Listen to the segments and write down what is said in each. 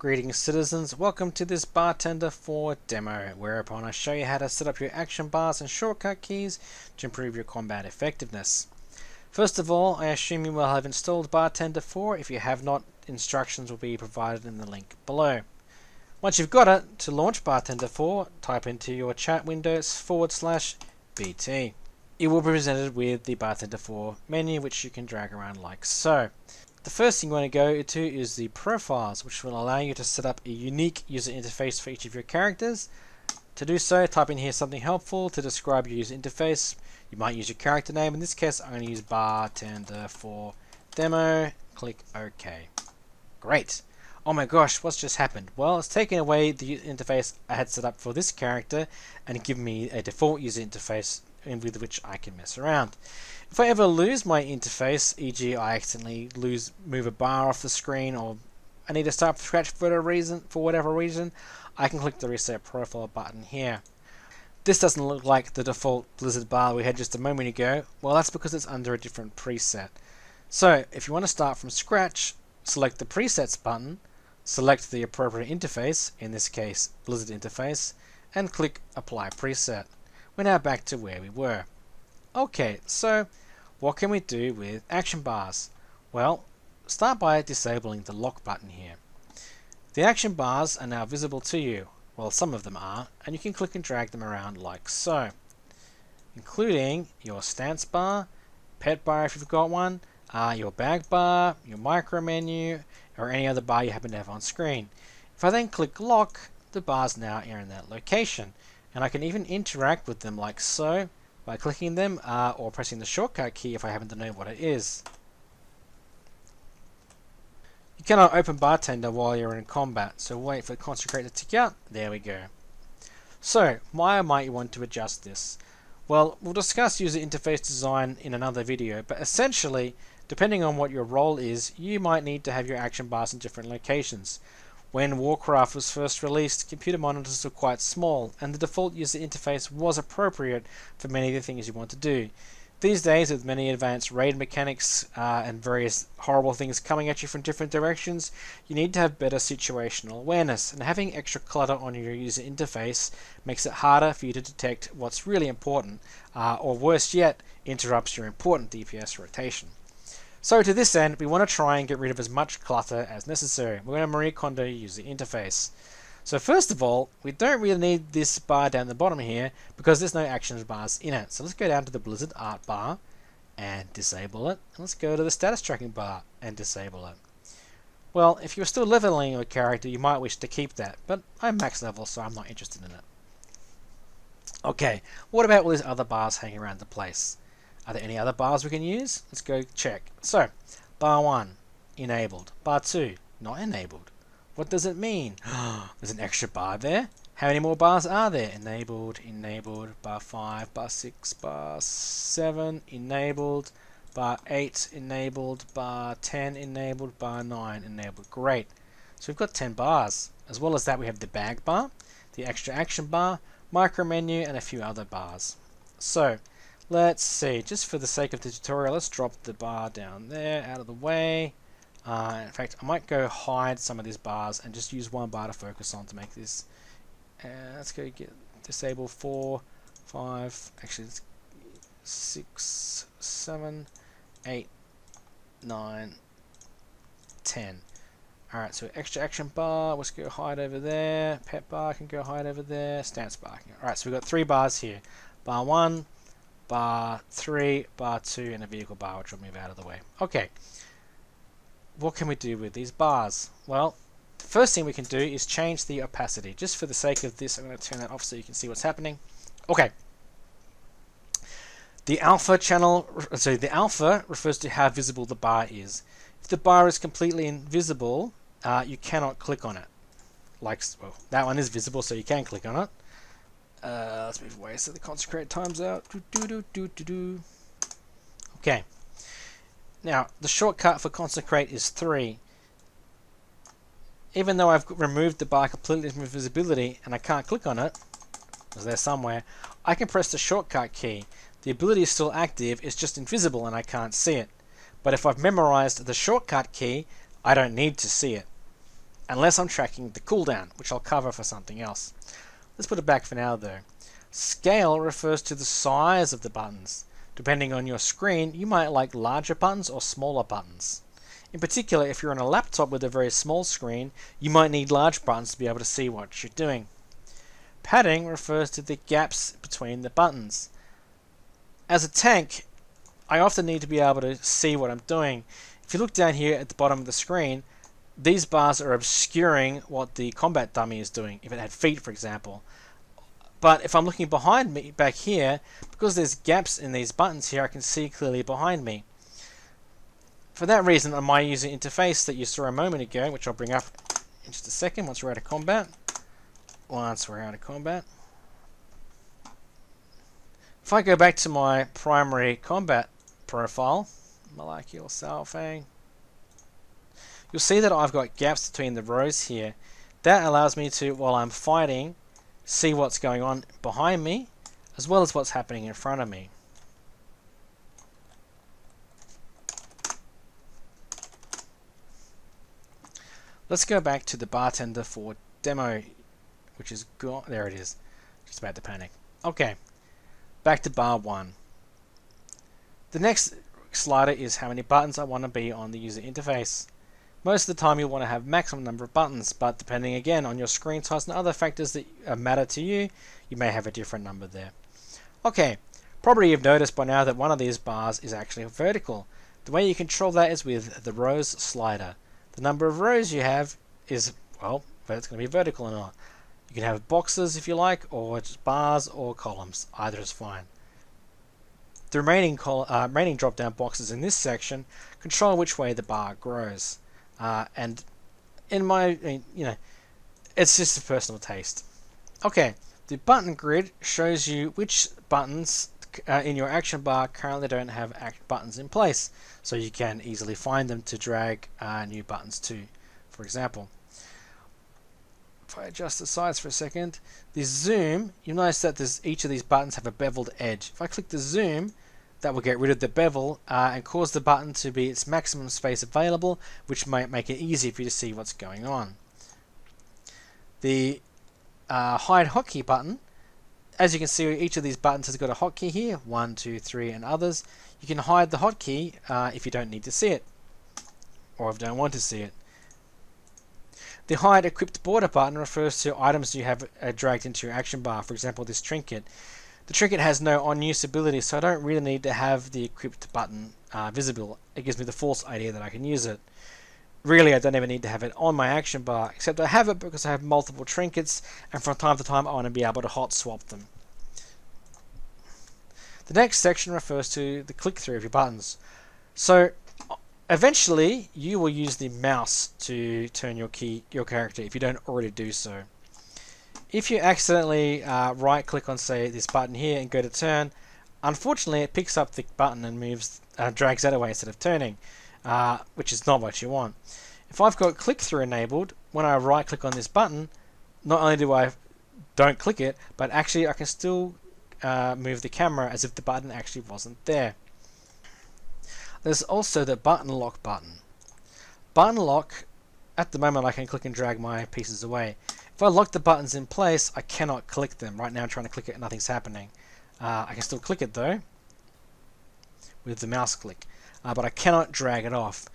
Greetings citizens, welcome to this Bartender 4 demo, whereupon I show you how to set up your action bars and shortcut keys to improve your combat effectiveness. First of all, I assume you will have installed Bartender 4. If you have not, instructions will be provided in the link below. Once you've got it, to launch Bartender 4, type into your chat window /BT. You will be presented with the Bartender 4 menu, which you can drag around like so. The first thing you want to go to is the profiles, which will allow you to set up a unique user interface for each of your characters. To do so, type in here something helpful to describe your user interface. You might use your character name. In this case, I'm going to use Bartender 4 demo. Click OK. Great. Oh my gosh, what's just happened? Well, it's taken away the user interface I had set up for this character and given me a default user interface with which I can mess around. If I ever lose my interface, e.g. I accidentally move a bar off the screen, or I need to start from scratch for whatever reason, I can click the reset profile button here. This doesn't look like the default Blizzard bar we had just a moment ago. Well, that's because it's under a different preset. So if you want to start from scratch, select the presets button, select the appropriate interface, in this case Blizzard interface, and click apply preset. We're now back to where we were. Okay, so what can we do with action bars? Well, start by disabling the lock button here. The action bars are now visible to you. Well, some of them are, and you can click and drag them around like so, including your stance bar, pet bar if you've got one, your bag bar, your micro menu, or any other bar you happen to have on screen. If I then click lock, the bars now are in that location, and I can even interact with them like so by clicking them or pressing the shortcut key if I happen to know what it is. You cannot open Bartender while you're in combat, so wait for Consecrate to tick out. There we go. So, why might you want to adjust this? Well, we'll discuss user interface design in another video, but essentially, depending on what your role is, you might need to have your action bars in different locations. When Warcraft was first released, computer monitors were quite small, and the default user interface was appropriate for many of the things you want to do. These days, with many advanced raid mechanics and various horrible things coming at you from different directions, you need to have better situational awareness, and having extra clutter on your user interface makes it harder for you to detect what's really important, or worse yet, interrupts your important DPS rotation. So to this end, we want to try and get rid of as much clutter as necessary. We're going to Marie Kondo user interface. So first of all, we don't really need this bar down the bottom here because there's no action bars in it. So let's go down to the Blizzard art bar and disable it. And let's go to the status tracking bar and disable it. Well, if you're still leveling your character, you might wish to keep that, but I'm max level, so I'm not interested in it. Okay, what about all these other bars hanging around the place? Are there any other bars we can use? Let's go check. So, bar 1, enabled. Bar 2, not enabled. What does it mean? There's an extra bar there. How many more bars are there? Enabled, enabled, bar 5, bar 6, bar 7, enabled, bar 8, enabled, bar 10, enabled, bar 9, enabled. Great. So we've got 10 bars. As well as that, we have the bag bar, the extra action bar, micro menu, and a few other bars. So, let's see, just for the sake of the tutorial, let's drop the bar down there, out of the way. In fact, I might go hide some of these bars and just use one bar to focus on to make this. Let's go get disable 4, 5, actually 6, 7, 8, 9, 10. Alright, so extra action bar, let's go hide over there. Pet bar can go hide over there. Stance bar. Alright, so we've got 3 bars here. Bar 1, bar 3, bar 2, and a vehicle bar, which will move out of the way. Okay. What can we do with these bars? Well, the first thing we can do is change the opacity. Just for the sake of this, I'm going to turn that off so you can see what's happening. Okay. The alpha refers to how visible the bar is. If the bar is completely invisible, you cannot click on it. Well, that one is visible, so you can click on it. Let's move away so the consecrate times out. Okay. Now, the shortcut for consecrate is 3. Even though I've removed the bar completely from visibility and I can't click on it, because they're somewhere, I can press the shortcut key. The ability is still active, it's just invisible and I can't see it. But if I've memorized the shortcut key, I don't need to see it. unless I'm tracking the cooldown, which I'll cover for something else. Let's put it back for now though. Scale refers to the size of the buttons. Depending on your screen, you might like larger buttons or smaller buttons. In particular, if you're on a laptop with a very small screen, you might need large buttons to be able to see what you're doing. Padding refers to the gaps between the buttons. As a tank, I often need to be able to see what I'm doing. If you look down here at the bottom of the screen, these bars are obscuring what the combat dummy is doing, if it had feet for example. But if I'm looking behind me back here, because there's gaps in these buttons here, I can see clearly behind me. For that reason, on my user interface that you saw a moment ago, which I'll bring up in just a second once we're out of combat. If I go back to my primary combat profile, Molecular Salfang, you'll see that I've got gaps between the rows here. That allows me to, while I'm fighting, see what's going on behind me, as well as what's happening in front of me. Let's go back to the Bartender for demo, which is gone. There it is. Just about to panic. Okay, back to bar 1. The next slider is how many buttons I want to be on the user interface. Most of the time you'll want to have maximum number of buttons, but depending again on your screen size and other factors that matter to you, you may have a different number there. Okay, probably you've noticed by now that one of these bars is actually vertical. The way you control that is with the rows slider. The number of rows you have is, well, whether it's going to be vertical or not. You can have boxes if you like, or just bars or columns. Either is fine. The remaining drop-down boxes in this section control which way the bar grows. And in my, it's just a personal taste. Okay, the button grid shows you which buttons in your action bar currently don't have buttons in place, so you can easily find them to drag new buttons to. For example, if I adjust the size for a second, the zoom, you'll notice that each of these buttons have a beveled edge. If I click the zoom, that will get rid of the bevel and cause the button to be its maximum space available, which might make it easy for you to see what's going on. The hide hotkey button, as you can see, each of these buttons has got a hotkey here, 1, 2, 3 and others. You can hide the hotkey if you don't need to see it, or if you don't want to see it. The hide equipped border button refers to items you have dragged into your action bar, for example this trinket. The trinket has no on-use ability, so I don't really need to have the equipped button visible. It gives me the false idea that I can use it. Really, I don't even need to have it on my action bar, except I have it because I have multiple trinkets, and from time to time I want to be able to hot swap them. The next section refers to the click-through of your buttons. So, eventually, you will use the mouse to turn your character if you don't already do so. If you accidentally right-click on, say, this button here and go to turn, unfortunately it picks up the button and drags that away instead of turning, which is not what you want. If I've got click-through enabled, when I right-click on this button, not only do I don't click it, but actually I can still move the camera as if the button actually wasn't there. There's also the button lock button. Button lock, at the moment I can click and drag my pieces away. If I lock the buttons in place, I cannot click them. Right now I'm trying to click it and nothing's happening. I can still click it though, with the mouse click, but I cannot drag it off.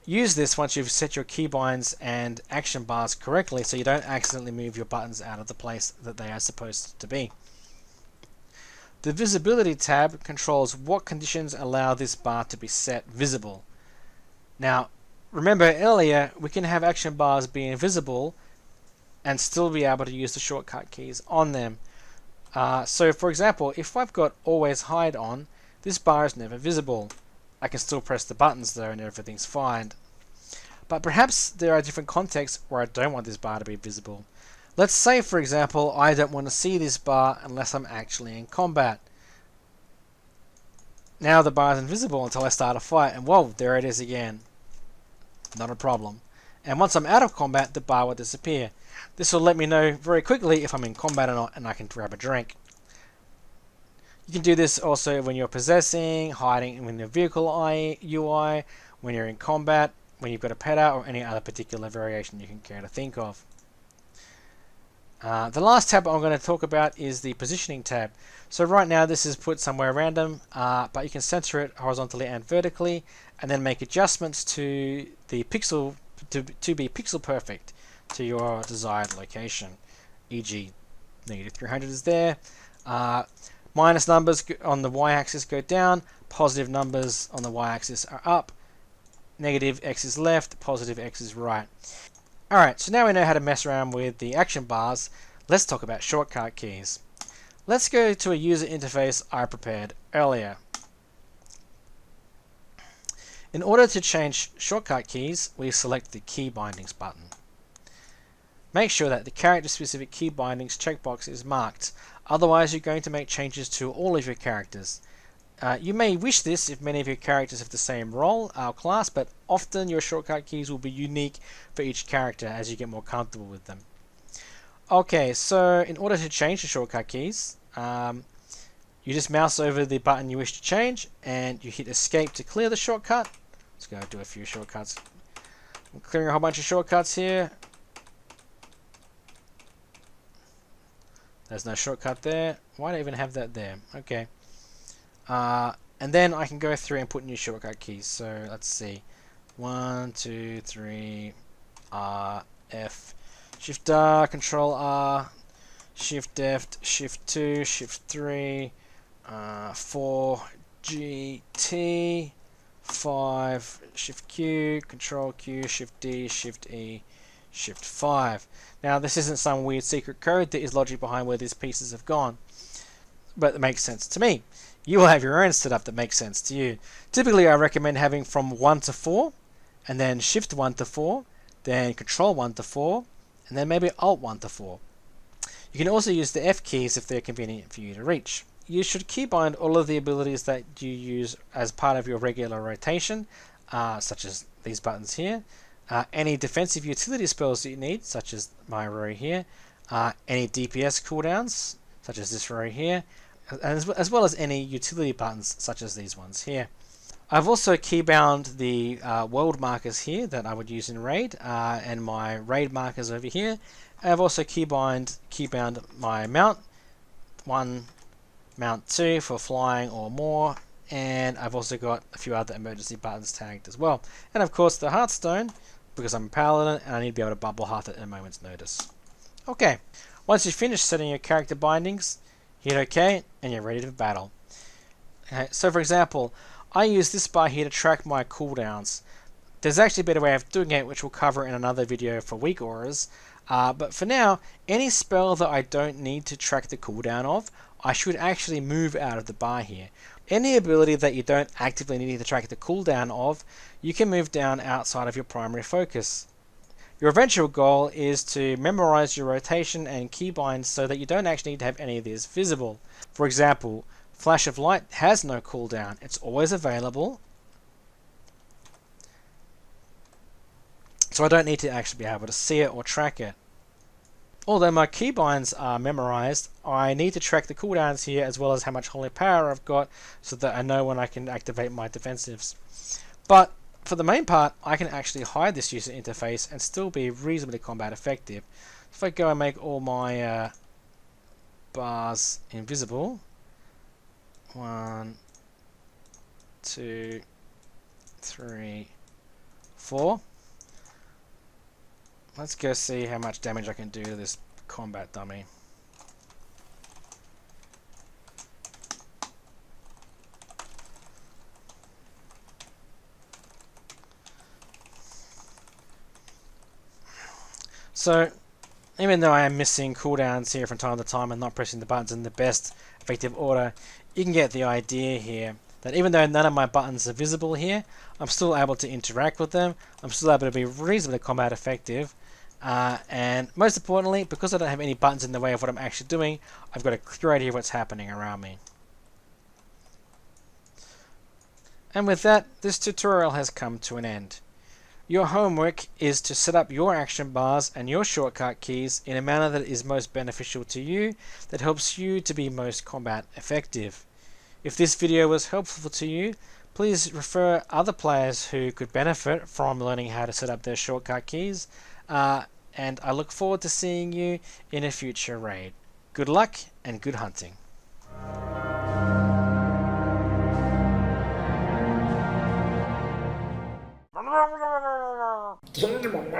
Use this once you've set your keybinds and action bars correctly so you don't accidentally move your buttons out of the place that they are supposed to be. The visibility tab controls what conditions allow this bar to be set visible. Now, remember earlier, we can have action bars be invisible and still be able to use the shortcut keys on them. So for example, if I've got always hide on, this bar is never visible. I can still press the buttons though and everything's fine. But perhaps there are different contexts where I don't want this bar to be visible. Let's say for example I don't want to see this bar unless I'm actually in combat. Now the bar is invisible until I start a fight, and whoa, there it is again. Not a problem. And once I'm out of combat, the bar will disappear. This will let me know very quickly if I'm in combat or not, and I can grab a drink. You can do this also when you're possessing, hiding in the vehicle UI, when you're in combat, when you've got a pet out or any other particular variation you can care to think of. The last tab I'm going to talk about is the positioning tab. So right now this is put somewhere random, but you can center it horizontally and vertically, and then make adjustments to the pixel to be pixel perfect to your desired location. E.g., -300 is there. Minus numbers on the y-axis go down. Positive numbers on the y-axis are up. Negative x is left. Positive x is right. Alright, so now we know how to mess around with the action bars. Let's talk about shortcut keys. Let's go to a user interface I prepared earlier. In order to change shortcut keys, we select the Key Bindings button. Make sure that the character-specific key bindings checkbox is marked, otherwise you're going to make changes to all of your characters. You may wish this if many of your characters have the same role or class, but often your shortcut keys will be unique for each character as you get more comfortable with them. Okay, so in order to change the shortcut keys, you just mouse over the button you wish to change and you hit escape to clear the shortcut. Let's go do a few shortcuts. I'm clearing a whole bunch of shortcuts here. There's no shortcut there. Why do I even have that there? Okay. And then I can go through and put new shortcut keys. So let's see. 1, 2, 3, R, F, Shift R, Control R, Shift F, Shift 2, Shift 3, 4, G, T, 5, Shift Q, Control Q, Shift D, Shift E, Shift 5. Now this isn't some weird secret code, there is logic behind where these pieces have gone, but it makes sense to me. You will have your own setup that makes sense to you. Typically I recommend having from 1 to 4, and then Shift 1 to 4, then Control 1 to 4, and then maybe Alt 1 to 4. You can also use the F keys if they're convenient for you to reach. You should keybind all of the abilities that you use as part of your regular rotation, such as these buttons here. Any defensive utility spells that you need, such as my row here. Any DPS cooldowns, such as this row here. As well as any utility buttons, such as these ones here. I've also keybound the world markers here that I would use in raid, and my raid markers over here. I've also keybound my mount 1, mount 2 for flying or more, and I've also got a few other emergency buttons tagged as well. And of course the Hearthstone, because I'm a paladin and I need to be able to bubble hearth it at a moment's notice. Okay, once you've finished setting your character bindings, hit OK and you're ready for battle. Okay, so for example, I use this bar here to track my cooldowns. There's actually a better way of doing it, which we'll cover in another video for weak auras. But for now, any spell that I don't need to track the cooldown of, I should actually move out of the bar here. Any ability that you don't actively need to track the cooldown of, you can move down outside of your primary focus. Your eventual goal is to memorize your rotation and keybind so that you don't actually need to have any of these visible. For example, Flash of Light has no cooldown. It's always available. So I don't need to actually be able to see it or track it. Although my keybinds are memorized, I need to track the cooldowns here as well as how much holy power I've got so that I know when I can activate my defensives. But for the main part, I can actually hide this user interface and still be reasonably combat effective. If I go and make all my bars invisible, 1, 2, 3, 4. Let's go see how much damage I can do to this combat dummy. So, even though I am missing cooldowns here from time to time and not pressing the buttons in the best effective order, you can get the idea here that even though none of my buttons are visible here, I'm still able to interact with them, I'm still able to be reasonably combat effective, and most importantly, because I don't have any buttons in the way of what I'm actually doing, I've got a clear idea of what's happening around me. And with that, this tutorial has come to an end. Your homework is to set up your action bars and your shortcut keys in a manner that is most beneficial to you, that helps you to be most combat effective. If this video was helpful to you, Please refer other players who could benefit from learning how to set up their shortcut keys, and I look forward to seeing you in a future raid. Good luck and good hunting. Kingdom of